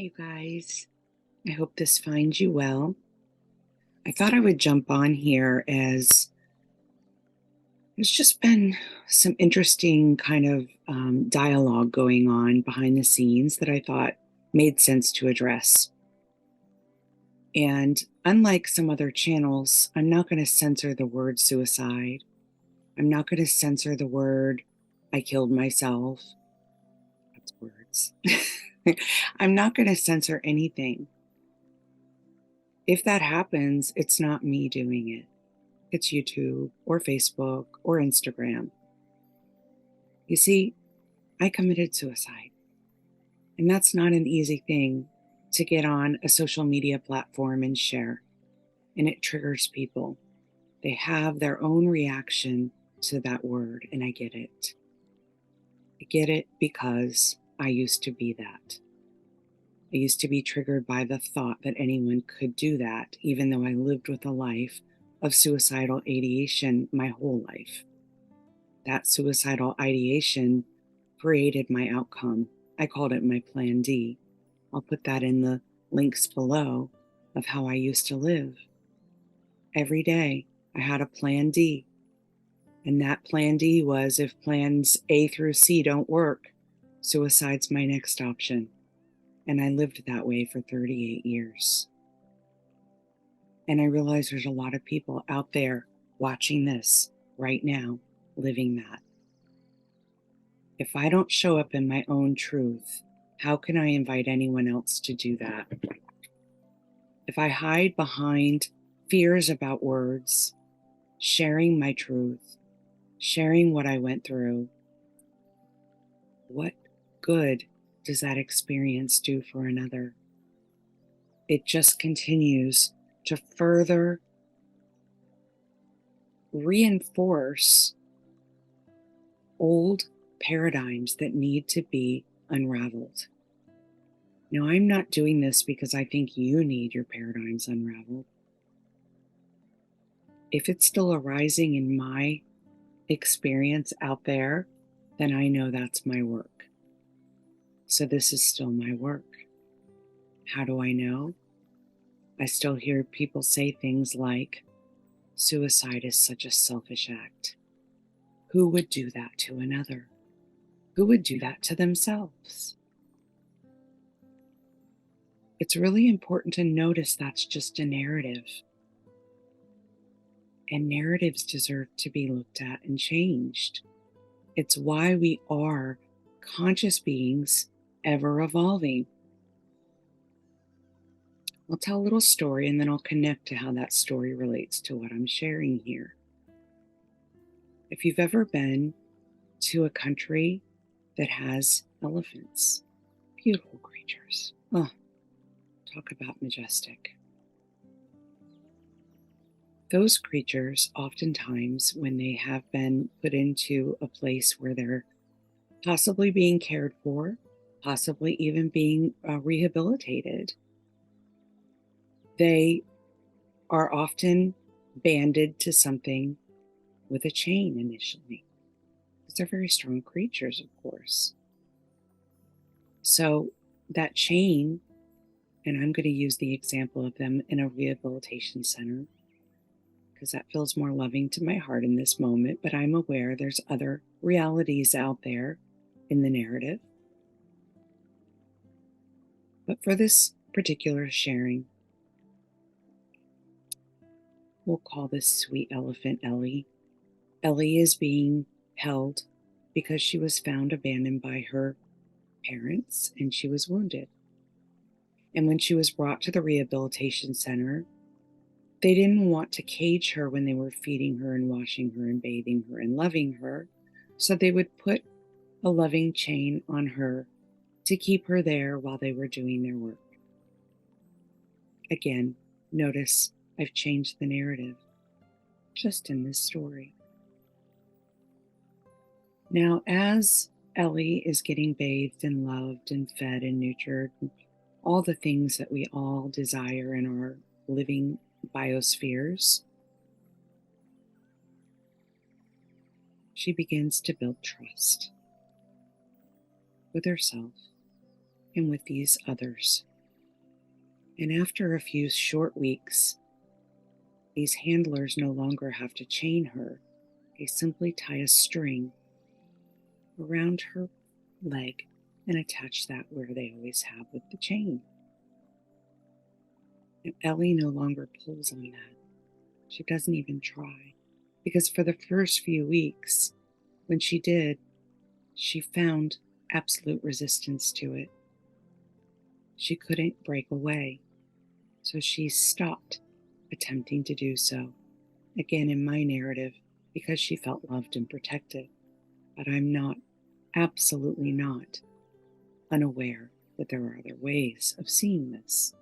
Hey, you guys. I hope this finds you well. I thought I would jump on here as there's just been some interesting kind of dialogue going on behind the scenes that I thought made sense to address. And unlike some other channels, I'm not going to censor the word suicide. I'm not going to censor the word I killed myself. That's words. I'm not going to censor anything. If that happens, it's not me doing it. It's YouTube or Facebook or Instagram. You see, I committed suicide. And that's not an easy thing to get on a social media platform and share. And it triggers people. They have their own reaction to that word, and I get it. I get it because I used to be that. I used to be triggered by the thought that anyone could do that, even though I lived with a life of suicidal ideation my whole life. That suicidal ideation created my outcome. I called it my plan D. I'll put that in the links below of how I used to live. Every day I had a plan D. And that plan D was if plans A through C don't work, suicide's my next option. And I lived that way for 38 years. And I realize there's a lot of people out there watching this right now, living that. If I don't show up in my own truth, how can I invite anyone else to do that? If I hide behind fears about words, sharing my truth, sharing what I went through, what good does that experience do for another? It just continues to further reinforce old paradigms that need to be unraveled. Now, I'm not doing this because I think you need your paradigms unraveled. If it's still arising in my experience out there, then I know that's my work. So this is still my work. How do I know? I still hear people say things like, suicide is such a selfish act. Who would do that to another? Who would do that to themselves? It's really important to notice that's just a narrative. And narratives deserve to be looked at and changed. It's why we are conscious beings ever evolving. I'll tell a little story and then I'll connect to how that story relates to what I'm sharing here. If you've ever been to a country that has elephants, beautiful creatures. Oh, talk about majestic. Those creatures, oftentimes, when they have been put into a place where they're possibly being cared for, possibly even being rehabilitated, they are often banded to something with a chain initially, because they're very strong creatures, of course. So that chain, and I'm going to use the example of them in a rehabilitation center, because that feels more loving to my heart in this moment, but I'm aware there's other realities out there in the narrative. But for this particular sharing, we'll call this sweet elephant Ellie. Ellie is being held because she was found abandoned by her parents and she was wounded. And when she was brought to the rehabilitation center, they didn't want to cage her when they were feeding her and washing her and bathing her and loving her. So they would put a loving chain on her to keep her there while they were doing their work. Again, notice I've changed the narrative just in this story. Now, as Ellie is getting bathed and loved and fed and nurtured, all the things that we all desire in our living biospheres, she begins to build trust with herself and with these others And after a few short weeks, these handlers no longer have to chain her. They simply tie a string around her leg and attach that where they always have with the chain. And Ellie no longer pulls on that. She doesn't even try. Because for the first few weeks, when she did, she found absolute resistance to it. She couldn't break away. So she stopped attempting to do so. Again, in my narrative, because she felt loved and protected. But I'm not, absolutely not, unaware that there are other ways of seeing this.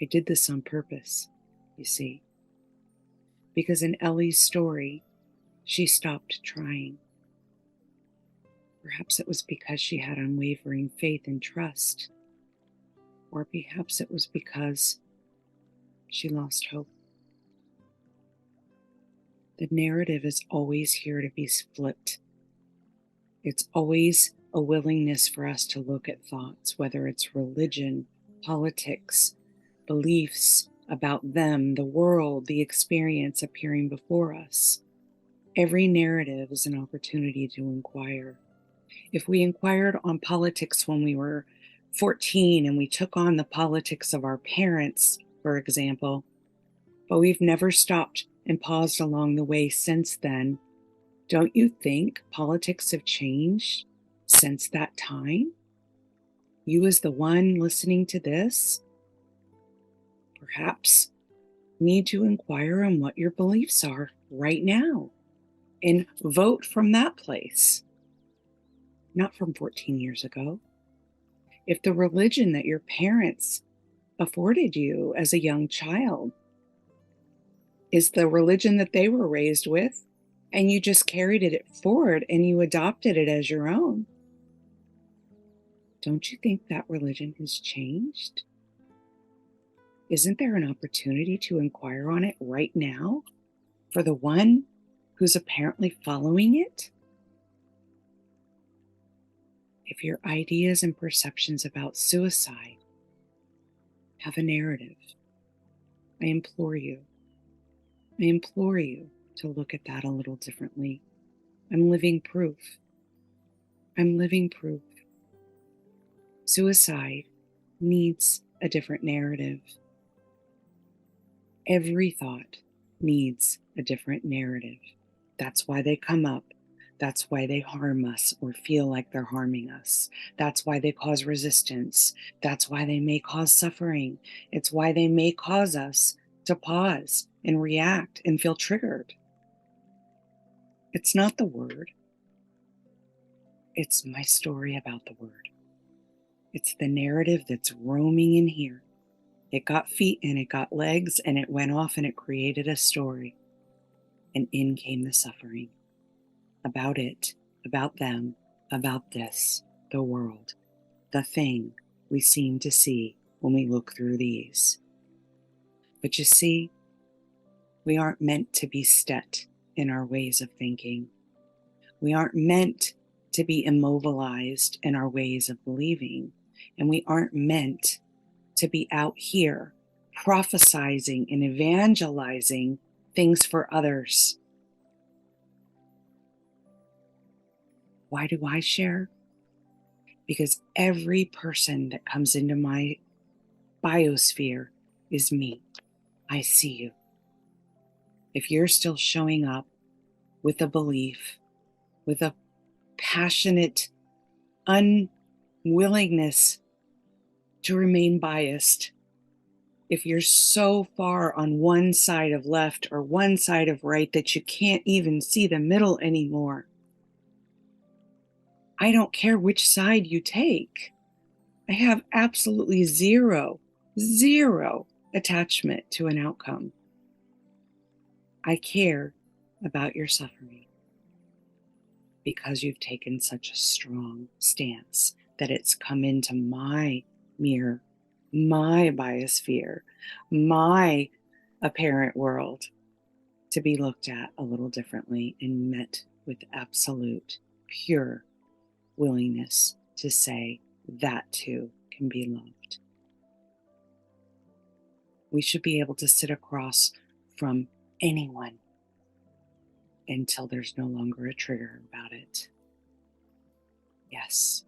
I did this on purpose, you see, because in Ellie's story, she stopped trying. Perhaps it was because she had unwavering faith and trust, or perhaps it was because she lost hope. The narrative is always here to be flipped. It's always a willingness for us to look at thoughts, whether it's religion, politics, beliefs about them, the world, the experience appearing before us. Every narrative is an opportunity to inquire. If we inquired on politics when we were 14 and we took on the politics of our parents, for example, but we've never stopped and paused along the way since then, don't you think politics have changed since that time? You, as the one listening to this, perhaps need to inquire on what your beliefs are right now and vote from that place, not from 14 years ago. If the religion that your parents afforded you as a young child is the religion that they were raised with, and you just carried it forward and you adopted it as your own, don't you think that religion has changed? Isn't there an opportunity to inquire on it right now for the one who's apparently following it? If your ideas and perceptions about suicide have a narrative, I implore you to look at that a little differently. I'm living proof. Suicide needs a different narrative. Every thought needs a different narrative. That's why they come up. That's why they harm us or feel like they're harming us. That's why they cause resistance. That's why they may cause suffering. It's why they may cause us to pause and react and feel triggered. It's not the word. It's my story about the word. It's the narrative that's roaming in here. It got feet and it got legs and it went off and it created a story. And in came the suffering. About it, about them, about this, the world, the thing we seem to see when we look through these. But you see, we aren't meant to be set in our ways of thinking. We aren't meant to be immobilized in our ways of believing. And we aren't meant to be out here prophesizing and evangelizing things for others. Why do I share? Because every person that comes into my biosphere is me. I see you. If you're still showing up with a belief, with a passionate unwillingness to remain biased, if you're so far on one side of left or one side of right that you can't even see the middle anymore, I don't care which side you take. I have absolutely zero attachment to an outcome. I care about your suffering because you've taken such a strong stance that it's come into my mirror, my biosphere, my apparent world to be looked at a little differently and met with absolute, pure willingness to say that too can be loved. We should be able to sit across from anyone until there's no longer a trigger about it. Yes,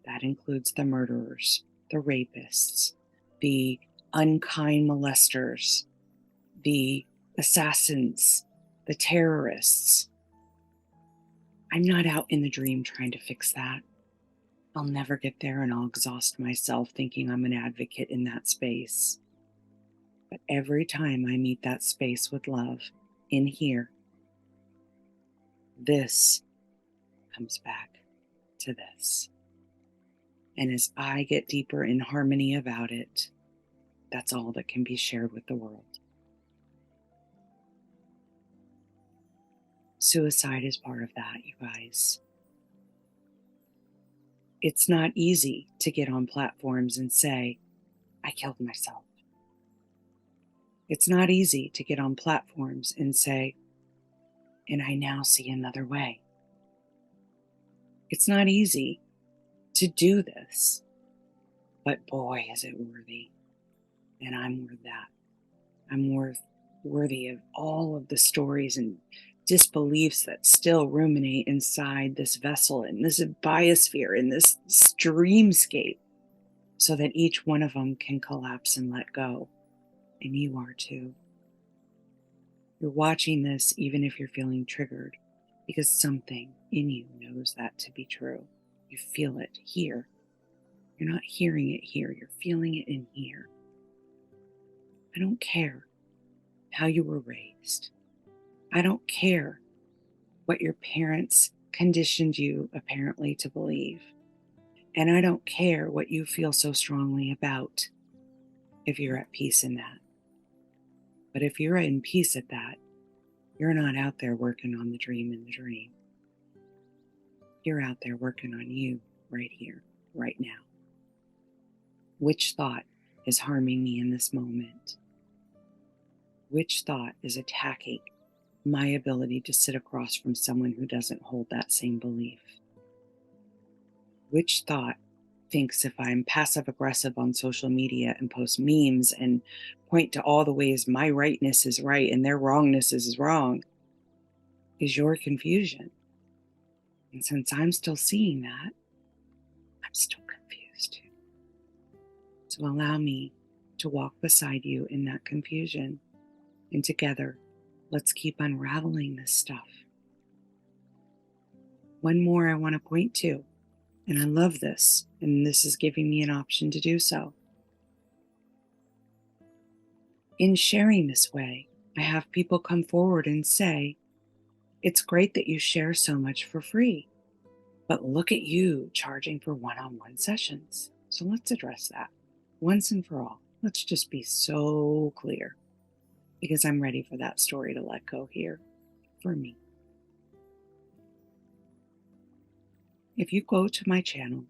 that includes the murderers, the rapists, the unkind molesters, the assassins, the terrorists. I'm not out in the dream trying to fix that. I'll never get there, and I'll exhaust myself thinking I'm an advocate in that space. But every time I meet that space with love in here, this comes back to this. And as I get deeper in harmony about it, that's all that can be shared with the world. Suicide is part of that, you guys. It's not easy to get on platforms and say, I killed myself. It's not easy to get on platforms and say, and I now see another way. It's not easy to do this, but boy, is it worthy. And I'm worth that. I'm worthy of all of the stories and disbeliefs that still ruminate inside this vessel and this biosphere and this dreamscape, so that each one of them can collapse and let go. And you are too. You're watching this even if you're feeling triggered, because something in you knows that to be true. You feel it here. You're not hearing it here. You're feeling it in here. I don't care how you were raised. I don't care what your parents conditioned you apparently to believe. And I don't care what you feel so strongly about, if you're at peace in that. But if you're in peace at that, you're not out there working on the dream in the dream. You're out there working on you right here, right now. Which thought is harming me in this moment? Which thought is attacking my ability to sit across from someone who doesn't hold that same belief? Which thought thinks if I'm passive aggressive on social media and post memes and point to all the ways my rightness is right and their wrongness is wrong, is your confusion? And since I'm still seeing that, I'm still confused too. So allow me to walk beside you in that confusion. And together, let's keep unraveling this stuff. One more I want to point to, and I love this, and this is giving me an option to do so. In sharing this way, I have people come forward and say, it's great that you share so much for free, but look at you charging for one-on-one sessions. So let's address that once and for all. Let's just be so clear, because I'm ready for that story to let go here for me. If you go to my channel,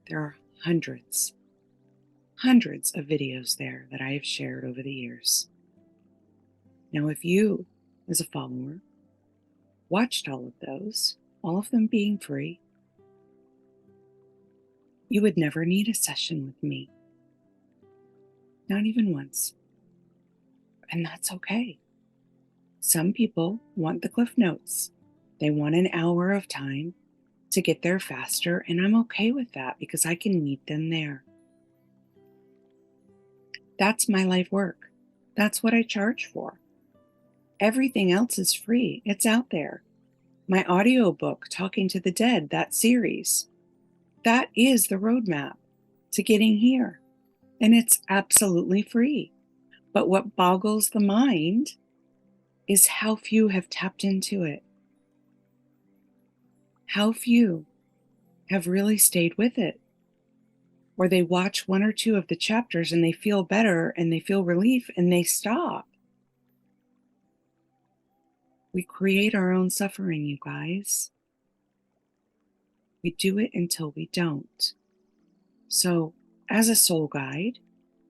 there are hundreds of videos there that I have shared over the years. Now, if you, as a follower, watched all of those, all of them being free, you would never need a session with me. Not even once. And that's okay. Some people want the Cliff Notes. They want an hour of time to get there faster, and I'm okay with that because I can meet them there. That's my life work. That's what I charge for. Everything else is free. It's out there. My audiobook, Talking to the Dead, that series, that is the roadmap to getting here. And it's absolutely free. But what boggles the mind is how few have tapped into it. How few have really stayed with it. Or they watch one or two of the chapters and they feel better and they feel relief and they stop. We create our own suffering, you guys. We do it until we don't. So, as a soul guide,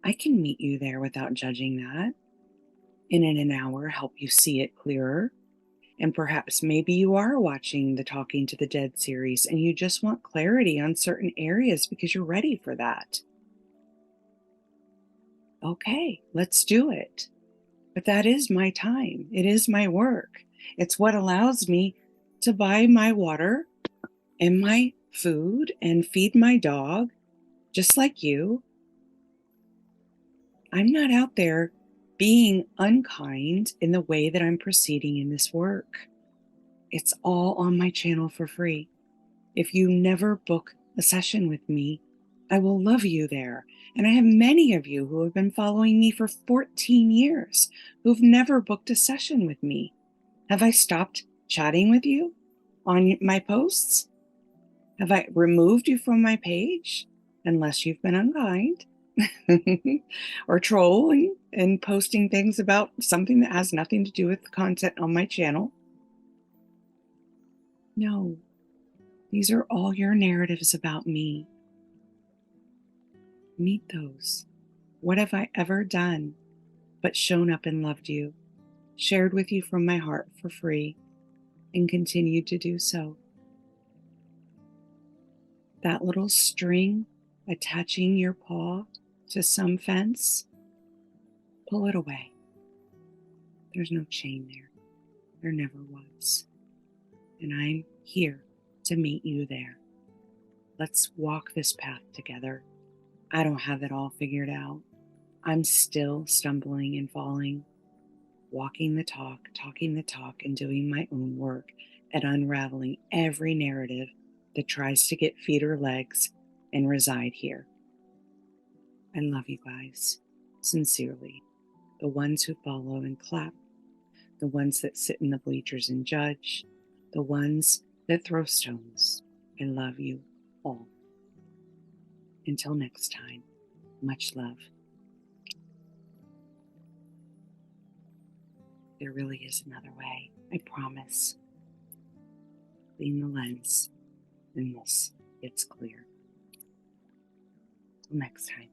I can meet you there without judging that, and in an hour help you see it clearer. And perhaps maybe you are watching the Talking to the Dead series and you just want clarity on certain areas because you're ready for that. okay, let's do it. But that is my time. It is my work. It's what allows me to buy my water and my food and feed my dog, just like you. I'm not out there being unkind in the way that I'm proceeding in this work. It's all on my channel for free. If you never book a session with me, I will love you there. And I have many of you who have been following me for 14 years who've never booked a session with me. Have I stopped chatting with you on my posts? Have I removed you from my page? Unless you've been unkind or trolling and posting things about something that has nothing to do with the content on my channel. No, these are all your narratives about me. Meet those. What have I ever done but shown up and loved you, shared with you from my heart for free, and continued to do so? That little string attaching your paw to some fence, pull it away. There's no chain there. There never was. And I'm here to meet you there. Let's walk this path together. I don't have it all figured out. I'm still stumbling and falling, walking the talk, talking the talk, and doing my own work at unraveling every narrative that tries to get feet or legs and reside here. I love you guys, sincerely. The ones who follow and clap, the ones that sit in the bleachers and judge, the ones that throw stones. I love you all. Until next time, much love. There really is another way, I promise. Clean the lens, and this gets clear. Till next time.